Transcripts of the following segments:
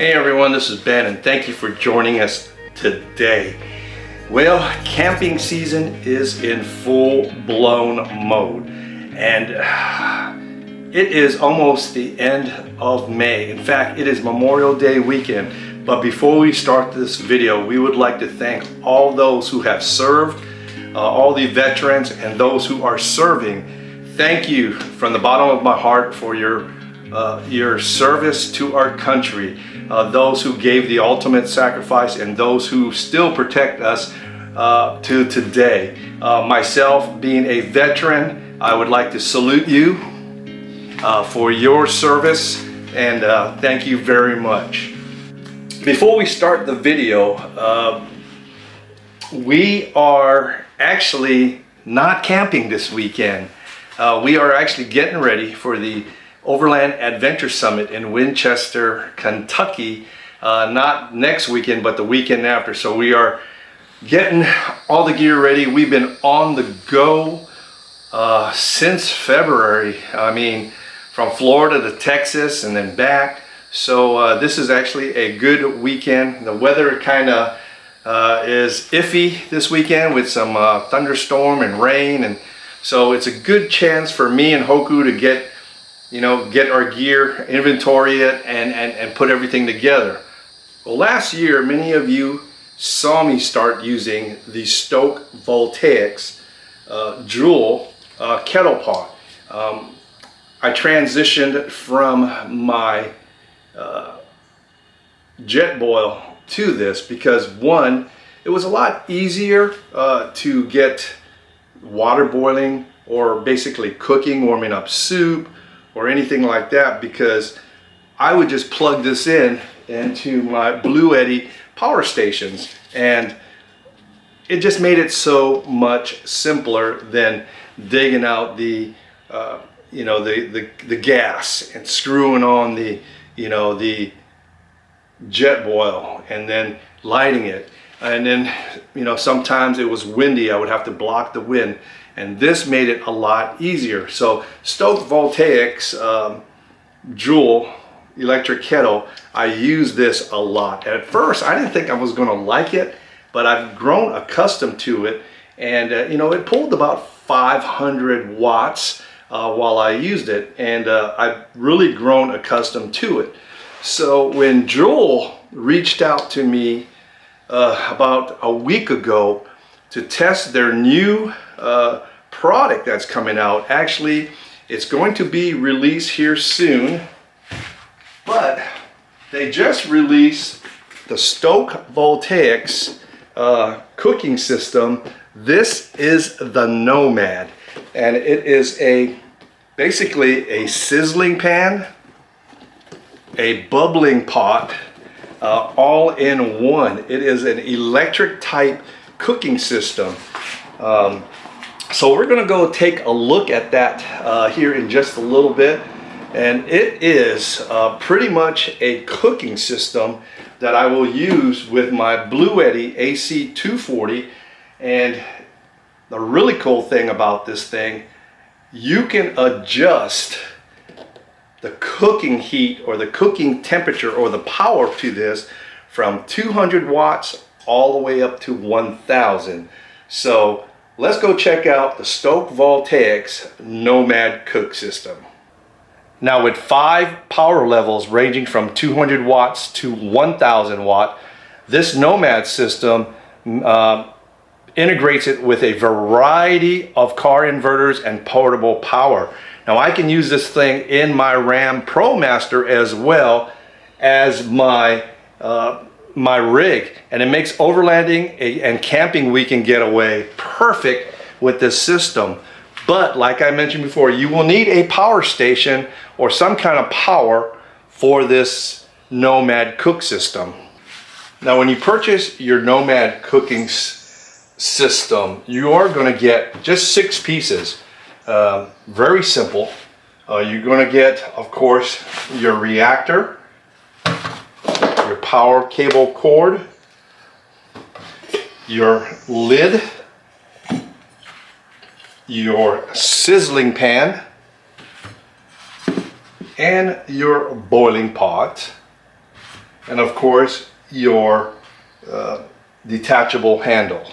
Hey everyone, this is Ben and thank you for joining us today. Well, camping season is in full-blown mode and it is almost the end of May. In fact, it is Memorial Day weekend. But before we start this video, we would like to thank all those who have served, all the veterans and those who are serving. Thank you from the bottom of my heart for your service to our country, those who gave the ultimate sacrifice and those who still protect us to today. Myself being a veteran, I would like to salute you for your service and thank you very much. Before we start the video, we are actually not camping this weekend. We are actually getting ready for the Overland Adventure Summit in Winchester, Kentucky, not next weekend, but the weekend after. So we are getting all the gear ready. We've been on the go since February. I mean, from Florida to Texas and then back. So this is actually a good weekend. The weather kind of is iffy this weekend with some thunderstorm and rain. And so it's a good chance for me and Hoku to get our gear, inventory it, and put everything together. Well, last year, many of you saw me start using the Stoke Voltaics Joule kettle pot. I transitioned from my jet boil to this because one, it was a lot easier to get water boiling or basically cooking, warming up soup, or anything like that, because I would just plug this into my Bluettie power stations, and it just made it so much simpler than digging out the the gas and screwing on the jet boil and then lighting it, and then sometimes it was windy, I would have to block the wind. And this made it a lot easier. So Stoke Voltaics Joule electric kettle, I use this a lot. At first, I didn't think I was going to like it, but I've grown accustomed to it. And it pulled about 500 watts while I used it, and I've really grown accustomed to it. So when Joule reached out to me about a week ago to test their new product that's coming out. Actually, it's going to be released here soon, but they just released the Stoke Voltaics cooking system. This is the Nomad, and it is basically a sizzling pan, a bubbling pot, all in one. It is an electric type cooking system. So we're going to go take a look at that here in just a little bit, and it is pretty much a cooking system that I will use with my Bluettie AC 240. And the really cool thing about this thing, you can adjust the cooking heat or the cooking temperature or the power to this from 200 watts all the way up to 1000. So let's go check out the Stoke Voltaics Nomad cook system. Now, with 5 power levels ranging from 200 watts to 1000 watt, this Nomad system integrates it with a variety of car inverters and portable power. Now, I can use this thing in my Ram ProMaster as well as my rig, and it makes overlanding and camping weekend getaway perfect with this system. But like I mentioned before, you will need a power station or some kind of power for this Nomad cook system. Now, when you purchase your Nomad cooking system, you are going to get just 6 pieces. Very simple. You're going to get, of course, your reactor, your power cable cord, your lid, your sizzling pan, and your boiling pot. and of course your detachable handle.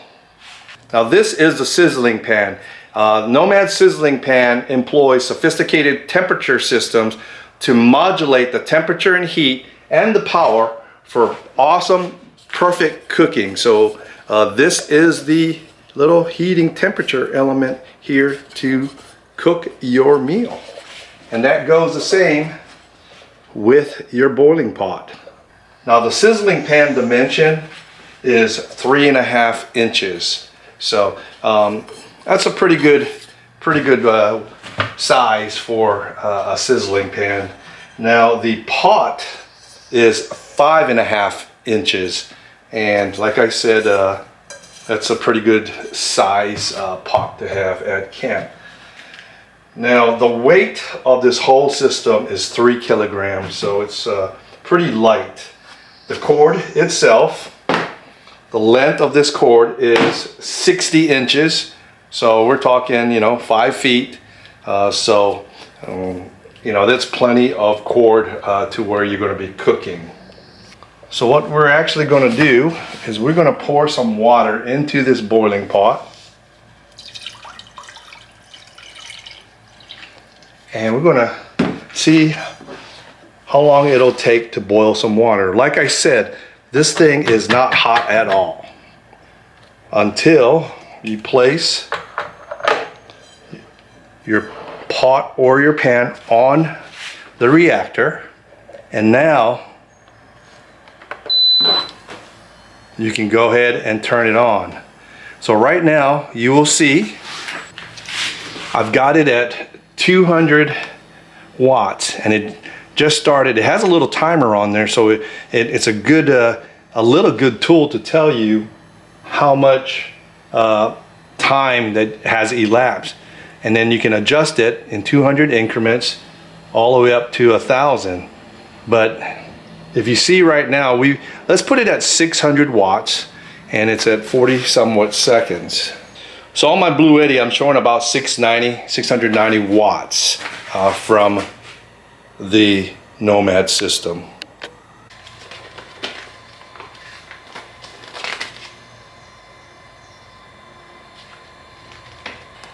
Now this is the sizzling pan. Nomad sizzling pan employs sophisticated temperature systems to modulate the temperature and heat and the power for awesome, perfect cooking. So this is the little heating temperature element here to cook your meal. And that goes the same with your boiling pot. Now the sizzling pan dimension is 3.5 inches. So that's a pretty good size for a sizzling pan. Now the pot is 5.5 inches, and like I said, that's a pretty good size pot to have at camp. Now the weight of this whole system is 3 kilograms, so it's pretty light. The cord itself, the length of this cord is 60 inches. So we're talking, 5 feet. That's plenty of cord to where you're going to be cooking. So what we're actually going to do is we're going to pour some water into this boiling pot. And we're going to see how long it'll take to boil some water. Like I said, this thing is not hot at all until you place your pot or your pan on the reactor, and now you can go ahead and turn it on. So right now you will see I've got it at 200 watts, and it just started. It has a little timer on there, so it's a good a little good tool to tell you how much time that has elapsed, and then you can adjust it in 200 increments all the way up to 1,000. But if you see right now, let's put it at 600 watts, and it's at 40 somewhat seconds. So on my Bluettie, I'm showing about 690 watts from the Nomad system.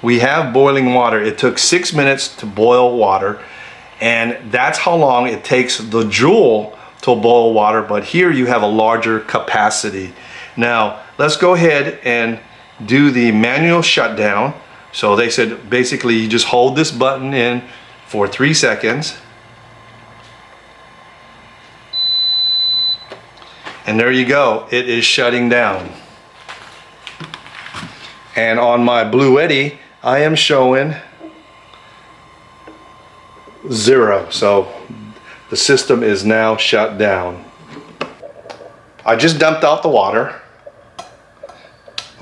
We have boiling water. It took 6 minutes to boil water, and that's how long it takes the Joule to boil water, but here you have a larger capacity. Now let's go ahead and do the manual shutdown. So they said basically you just hold this button in for 3 seconds, and there you go, it is shutting down. And on my Bluettie, I am showing 0. So the system is now shut down. I just dumped out the water.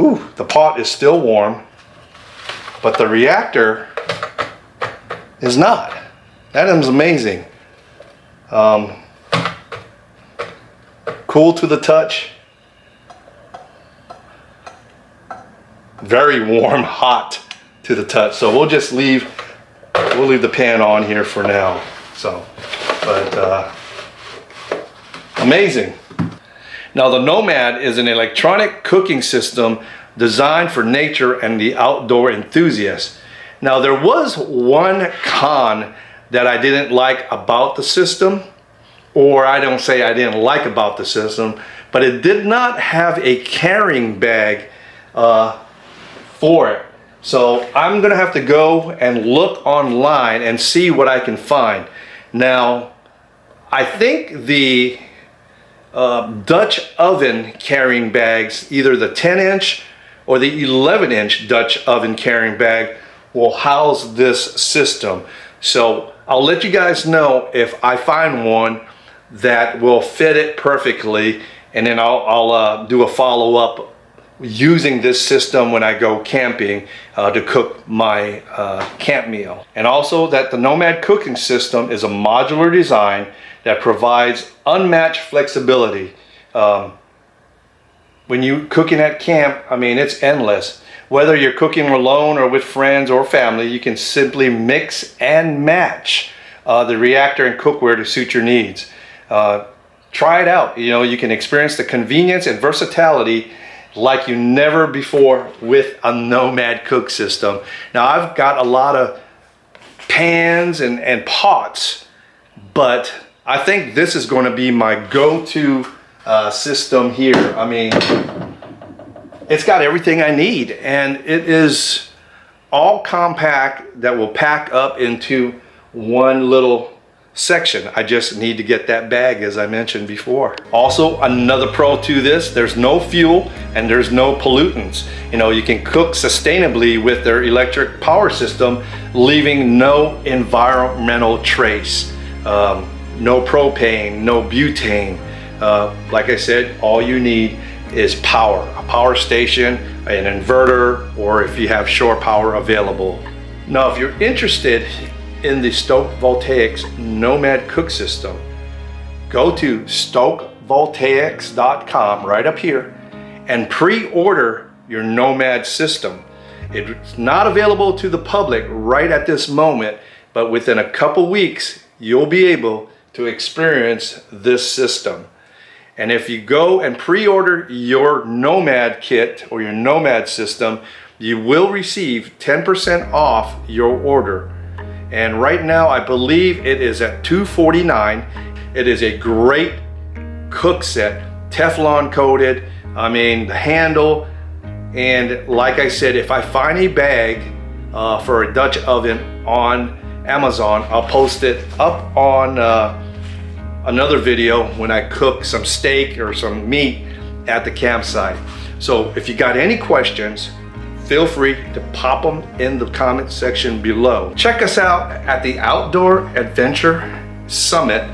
Ooh, the pot is still warm, but the reactor is not. That is amazing. Cool to the touch. Very warm, hot to the touch. So we'll just leave the pan on here for now. So, but amazing. Now the Nomad is an electronic cooking system designed for nature and the outdoor enthusiast. Now there was one con that I didn't like about the system, or I don't say I didn't like about the system, but it did not have a carrying bag for it. So I'm gonna have to go and look online and see what I can find. Now, I think the Dutch oven carrying bags, either the 10-inch or the 11-inch Dutch oven carrying bag, will house this system. So I'll let you guys know if I find one that will fit it perfectly, and then I'll do a follow-up using this system when I go camping to cook my camp meal. And also that the Nomad cooking system is a modular design that provides unmatched flexibility. When you're cooking at camp, I mean, it's endless. Whether you're cooking alone or with friends or family, you can simply mix and match the reactor and cookware to suit your needs. try it out. You know, you can experience the convenience and versatility like you never before with a Nomad cook system. Now, I've got a lot of pans and pots, but I think this is going to be my go-to system here. I mean, it's got everything I need, and it is all compact that will pack up into one little section. I just need to get that bag, as I mentioned before. Also, another pro to this, there's no fuel and there's no pollutants. You know, you can cook sustainably with their electric power system, leaving no environmental trace. No propane, no butane. Like I said, all you need is power, a power station, an inverter, or if you have shore power available. Now, if you're interested in the Stoke Voltaics Nomad cook system, go to stokevoltaics.com right up here and pre-order your Nomad system. It's not available to the public right at this moment, but within a couple weeks, you'll be able to experience this system. And if you go and pre-order your Nomad kit or your Nomad system, you will receive 10% off your order. And right now, I believe it is at $249. It is a great cook set, Teflon coated. I mean, the handle. And like I said, if I find a bag for a Dutch oven on Amazon, I'll post it up on another video when I cook some steak or some meat at the campsite. So if you got any questions, feel free to pop them in the comment section below. Check us out at the Outdoor Adventure Summit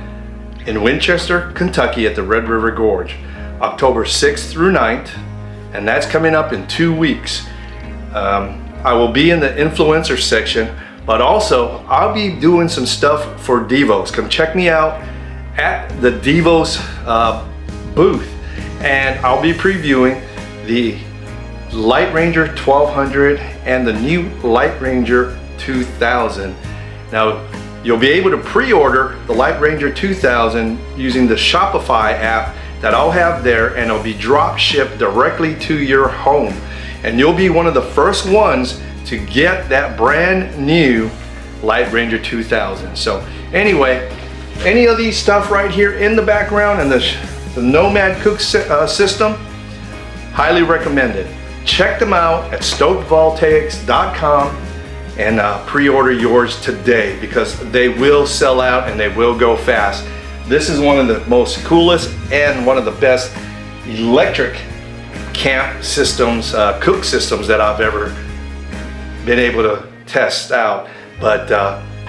in Winchester, Kentucky at the Red River Gorge, October 6th through 9th, and that's coming up in 2 weeks. I will be in the influencer section, but also I'll be doing some stuff for Devos. Come check me out at the Devos booth, and I'll be previewing the Light Ranger 1200 and the new Light Ranger 2000. Now, you'll be able to pre-order the Light Ranger 2000 using the Shopify app that I'll have there, and it'll be drop shipped directly to your home. And you'll be one of the first ones to get that brand new Light Ranger 2000. So anyway, any of these stuff right here in the background and the Nomad cook system, highly recommended. Check them out at stokevoltaics.com and pre-order yours today, because they will sell out and they will go fast. This is one of the most coolest and one of the best electric camp systems, cook systems that I've ever been able to test out. But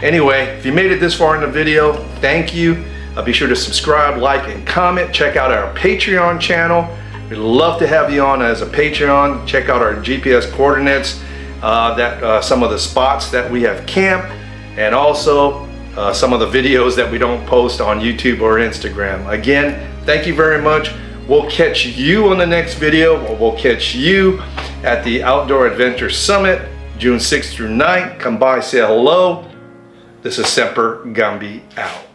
anyway, if you made it this far in the video, thank you. Be sure to subscribe, like, and comment. Check out our Patreon channel. We'd love to have you on as a Patreon. Check out our GPS coordinates, some of the spots that we have camped, and also some of the videos that we don't post on YouTube or Instagram. Again, thank you very much. We'll catch you on the next video, or we'll catch you at the Outdoor Adventure Summit, June 6th through 9th. Come by, say hello. This is Semper Gambi out.